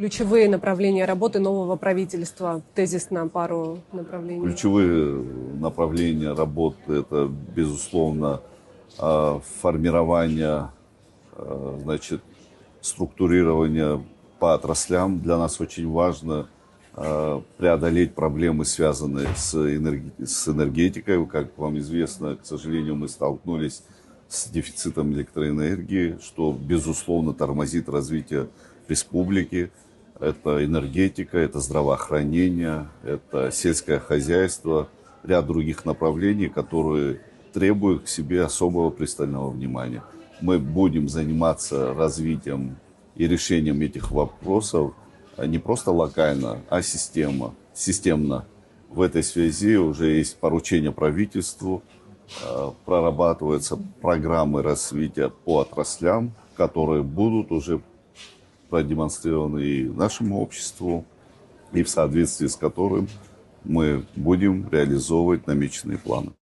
ключевые направления работы нового правительства? Тезисно пару направлений. Ключевые направления работы – это, безусловно, формирование, значит, структурирование по отраслям. Для нас очень важно преодолеть проблемы, связанные с энергетикой. Как вам известно, к сожалению, мы столкнулись с дефицитом электроэнергии, что, безусловно, тормозит развитие республики. Это энергетика, это здравоохранение, это сельское хозяйство, ряд других направлений, которые требуют к себе особого пристального внимания. Мы будем заниматься развитием и решением этих вопросов не просто локально, а системно. В этой связи уже есть поручение правительству, прорабатываются программы развития по отраслям, которые будут уже продемонстрированы и нашему обществу, и в соответствии с которым мы будем реализовывать намеченные планы.